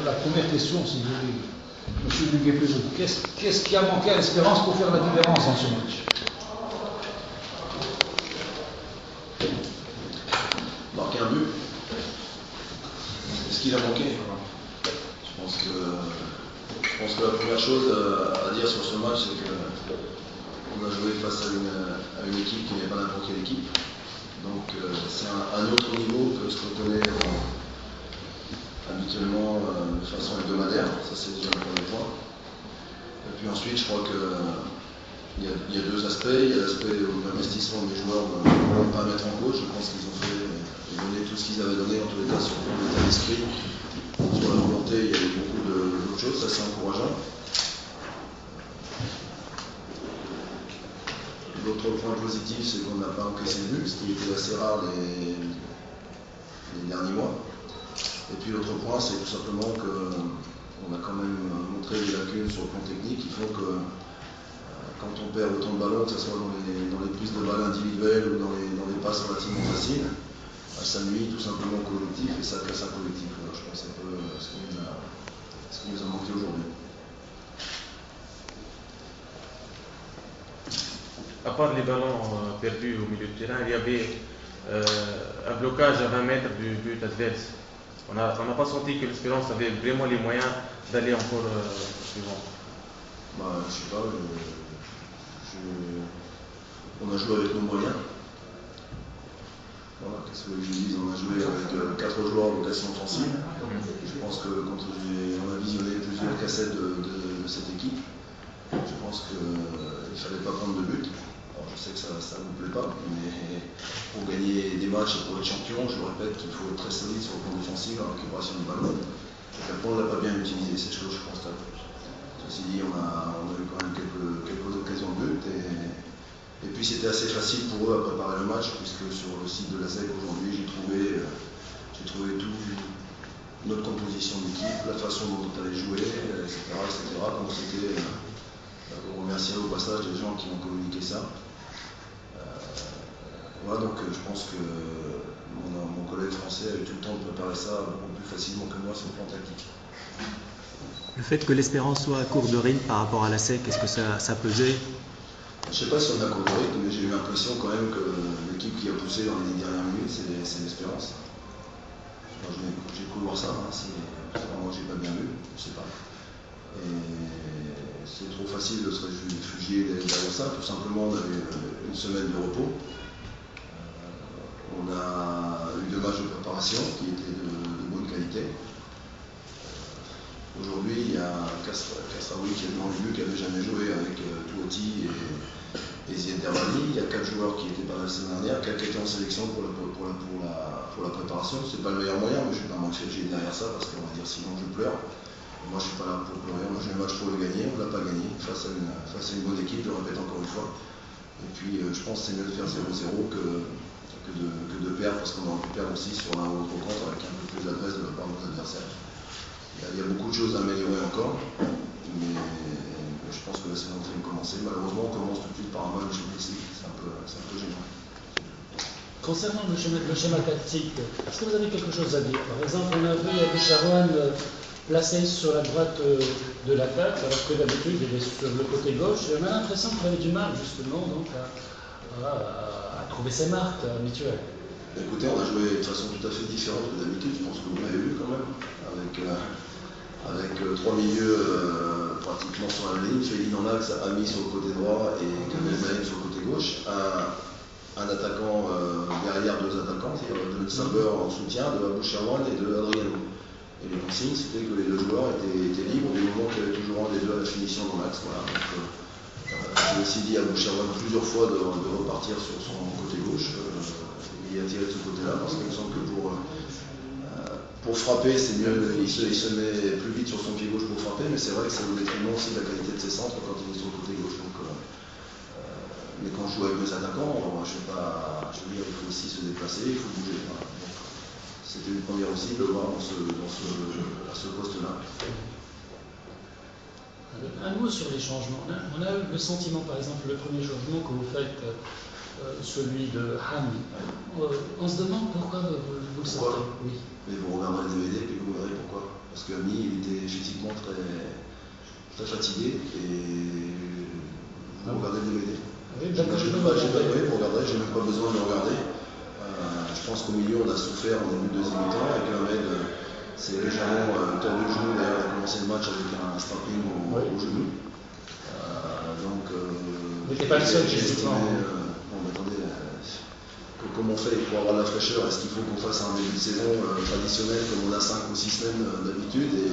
la première question, si vous voulez, monsieur Duguay-Peugeot. Qu'est-ce qui a manqué à l'Espérance pour faire la différence dans ce match? Marquer un but. Est-ce qu'il a manqué? Je pense que la première chose à dire sur ce match, c'est qu'on a joué face à une équipe qui n'est pas n'importe quelle équipe. Donc c'est un autre niveau que ce qu'on connaît habituellement de façon hebdomadaire. Ça, c'est déjà le premier point. Et puis ensuite, je crois qu'il y a deux aspects. Il y a l'aspect de l'investissement des joueurs, on ne peut pas mettre en cause. Je pense qu'ils ont donné tout ce qu'ils avaient donné, en tous les cas, sur l'état d'esprit. Sur la volonté, il y a eu beaucoup d'autres choses, ça c'est encourageant. L'autre point positif, c'est qu'on n'a pas encaissé de but, ce qui était assez rare les derniers mois. Et puis l'autre point, c'est tout simplement qu'on a quand même montré des lacunes sur le plan technique. Il faut que quand on perd autant de ballons, que ce soit dans les prises de balles individuelles ou dans les passes relativement faciles, ça nuit tout simplement au collectif et ça casse un collectif. Alors, je pense que c'est un peu ce qui nous a manqué aujourd'hui. À part les ballons perdus au milieu de terrain, il y avait un blocage à 20 mètres du but adverse. On n'a pas senti que l'Espérance avait vraiment les moyens d'aller encore suivant. Je sais pas, on a joué avec nos moyens. Voilà, qu'est-ce que je dis? On a joué avec 4 joueurs en vocation offensive. Je pense que quand on a visionné plusieurs cassettes de cette équipe, je pense qu'il ne fallait pas prendre de but. Alors, je sais que ça ne vous plaît pas, mais pour gagner des matchs et pour être champion, je le répète qu'il faut être très solide sur le plan défensif, la récupération du ballon. Et après, on ne l'a pas bien utilisé, c'est ce que je constate. Ceci dit, on a eu quand même quelques occasions de but. Et puis c'était assez facile pour eux à préparer le match, puisque sur le site de la SEC aujourd'hui, j'ai trouvé tout, notre composition d'équipe, la façon dont on allait jouer, etc. Donc c'était, on remercie au passage les gens qui ont communiqué ça. Voilà, donc je pense que mon collègue français a eu tout le temps de préparer ça beaucoup plus facilement que moi sur le plan tactique. Le fait que l'Espérance soit à court de rythme par rapport à la SEC, est-ce que ça pesait? Je ne sais pas si on a court de rythme, mais j'ai eu l'impression quand même que l'équipe qui a poussé dans les 10 dernières minutes, c'est l'Espérance. J'ai cru voir ça, hein, moi j'ai pas bien vu, je ne sais pas. Et c'est trop facile de se réfugier derrière ça. Tout simplement, on avait une semaine de repos. On a eu 2 matchs de préparation qui étaient de bonne qualité. Aujourd'hui, il y a Kasraoui qui est devant le but, qui n'avait jamais joué avec Touati et Zied Dermani. Il y a 4 joueurs qui étaient pas là la semaine dernière, 4 qui étaient en sélection pour la préparation. C'est pas le meilleur moyen, mais je ne vais pas m'engager derrière ça parce qu'on va dire sinon je pleure. Et moi je ne suis pas là pour pleurer, moi j'ai un match pour le gagner, on ne l'a pas gagné face à une bonne équipe, je le répète encore une fois. Et puis je pense que c'est mieux de faire 0-0 que de perdre, parce qu'on aurait pu perdre aussi sur un ou autre compte avec un peu plus d'adresse de la part de nos adversaires. Il y a beaucoup de choses à améliorer encore, mais je pense que la saison est commencée. Malheureusement, on commence tout de suite par un match ici. C'est un peu gênant. Concernant le schéma tactique, est-ce que vous avez quelque chose à dire? Par exemple, on a vu Boucharouane placé sur la droite de l'attaque, alors que d'habitude il est sur le côté gauche. Et on a l'impression qu'il avait du mal justement donc, à trouver ses marques habituelles. Écoutez, on a joué de façon tout à fait différente que d'habitude. Je pense que vous l'avez vu quand même, avec 3 milieux pratiquement sur la ligne. Félix en axe, Ami sur le côté droit et Kamel Naïm sur le côté gauche. Un attaquant derrière 2 attaquants, c'est-à-dire de Saber en soutien, de Boucharouane et de Adriano. Et les consignes, c'était que les 2 joueurs étaient libres du moment qu'il y avait toujours un des 2 à la finition dans l'axe. Voilà. J'ai aussi dit à Boucharouane plusieurs fois de repartir sur son côté gauche. Il a tiré de ce côté-là parce qu'il me semble que pour frapper, c'est mieux, il se met plus vite sur son pied gauche pour frapper, mais c'est vrai que c'est au détriment aussi de la qualité de ses centres quand il est sur le côté gauche. Donc, mais quand je joue avec 2 attaquants, je veux dire, il faut aussi se déplacer, il faut bouger. Voilà. C'était une première aussi de le voir à ce poste-là. Un mot sur les changements. On a eu le sentiment, par exemple, le premier changement que vous faites, celui de Hami. On se demande pourquoi vous le sentez. Oui. Mais vous regardez les DVD et puis vous verrez pourquoi. parce qu'Ami il était effectivement très, très fatigué et vous regardez le DVD. Oui, J'ai même pas besoin de le regarder. Je pense qu'au milieu on a souffert en début de deuxième mi-temps et que Ahmed s'est légèrement tordu le genou. D'ailleurs, il a commencé le match avec un strapping au genou. Vous n'étiez pas le seul, j'ai justement. estimé, bon, mais attendez, comment on fait pour avoir de la fraîcheur? Est-ce qu'il faut qu'on fasse un début de saison traditionnel comme on a 5 ou 6 semaines d'habitude? Et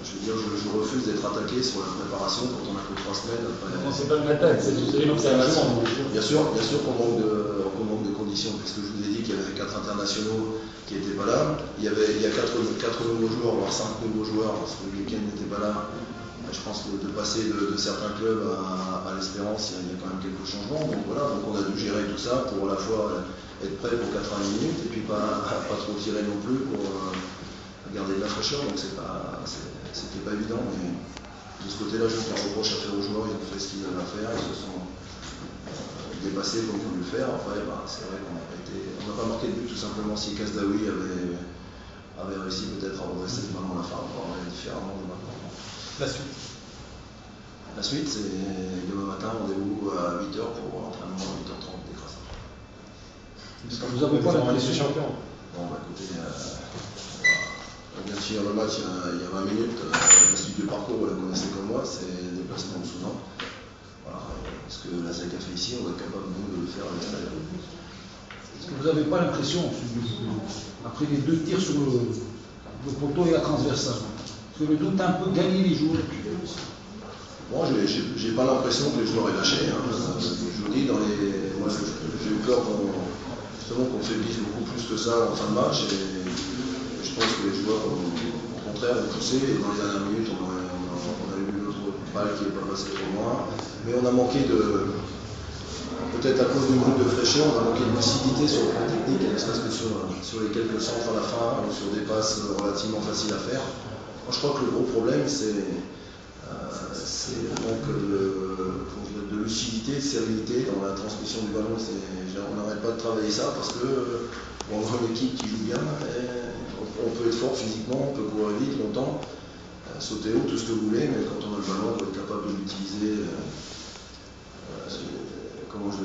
je veux dire, je refuse d'être attaqué sur la préparation quand on a que 3 semaines. Non, c'est pas une attaque, c'est une observation. Bien sûr qu'on manque de conditions, puisque je vous ai dit qu'il y avait 4 internationaux qui n'étaient pas là. Il y a 4 nouveaux joueurs, voire 5 nouveaux joueurs, parce que le week-end n'était pas là. Je pense que de passer de certains clubs à l'Espérance, il y a quand même quelques changements. Donc voilà, donc on a dû gérer tout ça pour à la fois être prêt pour 80 minutes et puis pas trop tirer non plus pour garder de la fraîcheur. Donc c'était pas évident, mais de ce côté-là, je n'ai pas reproche à faire aux joueurs. Ils ont fait ce qu'ils avaient à faire, ils se sont dépassés comme ils ont dû le faire. Après, c'est vrai qu'on n'a pas marqué de but tout simplement. Si Kasdaoui avait réussi peut-être à redresser le ballon à la fin, on aurait différemment de maintenant. La suite, c'est demain matin, rendez-vous à 8h pour l'entraînement à 8h30 des Crassins. Est-ce que vous n'avez pas l'impression Bon, écoutez, on vient de finir le match il y a 20 minutes. La suite du parcours, vous la connaissez comme moi, c'est le déplacement au Soudan. Voilà. Ce que la SEC a fait ici, on va être capable nous, de le faire à l'extérieur. Est-ce que vous n'avez pas l'impression, après les 2 tirs sur le poteau et la transversale, que le doute a un peu gagné les joueurs? Bon, j'ai pas l'impression que les joueurs aient lâché. Hein. Je vous dis, moi j'ai eu peur qu'on faiblisse beaucoup plus que ça en fin de match. Et je pense que les joueurs, au contraire, ont poussé. Et dans les dernières minutes, on a eu notre balle qui n'est pas passée trop loin. Mais on a manqué peut-être à cause du manque de fraîcheur, on a manqué de lucidité sur le plan technique, ne serait-ce que sur les quelques centres à la fin, ou sur des passes relativement faciles à faire. Moi, je crois que le gros problème, c'est le manque de lucidité, de sérénité dans la transmission du ballon. On n'arrête pas de travailler ça parce que on voit une équipe qui joue bien, on peut être fort physiquement, on peut courir vite longtemps, sauter haut, tout ce que vous voulez, mais quand on a le ballon, on doit être capable de l'utiliser,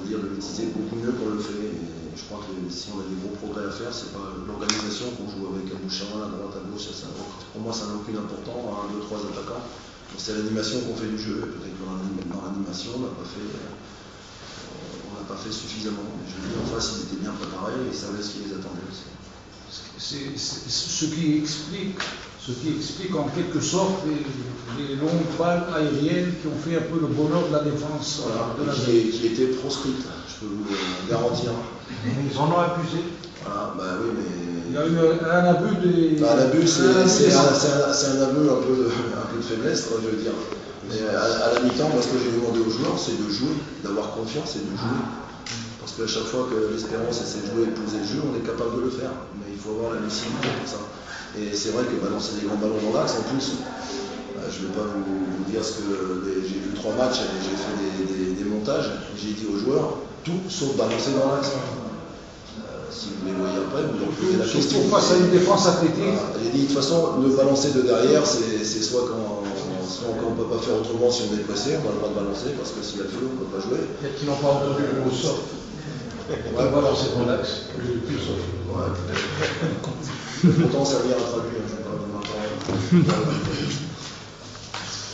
de l'utiliser beaucoup mieux qu'on le fait. Et je crois que si on a des gros progrès à faire, c'est pas l'organisation qu'on joue avec Aboucharin à droite, à gauche, pour moi ça n'a aucune importance, 1, 2, 3 attaquants. C'est l'animation qu'on fait du jeu. Peut-être que dans l'animation, on n'a pas fait suffisamment. Mais je veux dire, en face, ils étaient bien préparés et ils savaient ce qui les attendait aussi. C'est ce qui explique en quelque sorte les longues balles aériennes qui ont fait un peu le bonheur de la défense. Voilà, qui étaient proscrites, je peux vous le garantir. Ils en ont abusé. Voilà, oui, mais. Il y a eu un abus des. L'abus, c'est un aveu un peu de faiblesse, je veux dire. Mais à la mi-temps, moi, ce que j'ai demandé aux joueurs, c'est de jouer, d'avoir confiance et de jouer. Parce qu'à chaque fois que l'Espérance essaie de jouer et de poser le jeu, on est capable de le faire. Mais il faut avoir la lucidité pour ça. Et c'est vrai que balancer des grands ballons dans l'axe, en plus, je ne vais pas vous dire ce que. J'ai vu 3 matchs et j'ai fait des montages. J'ai dit aux joueurs, tout sauf balancer dans l'axe. Si vous les voyez après, vous leur posez la question. Face à une défense athlétique. J'ai dit, de toute façon, le balancer de derrière, c'est soit quand on ne peut pas faire autrement, si on est pressé, on a le droit de balancer, parce que s'il y a feu, on ne peut pas jouer. Peut-être qu'ils n'ont pas entendu le mot soft. On va balancer dans l'axe, le plus soft. Ouais, peut-être. Pourtant, ça vient à traduire, je ne vais pas vous mentir.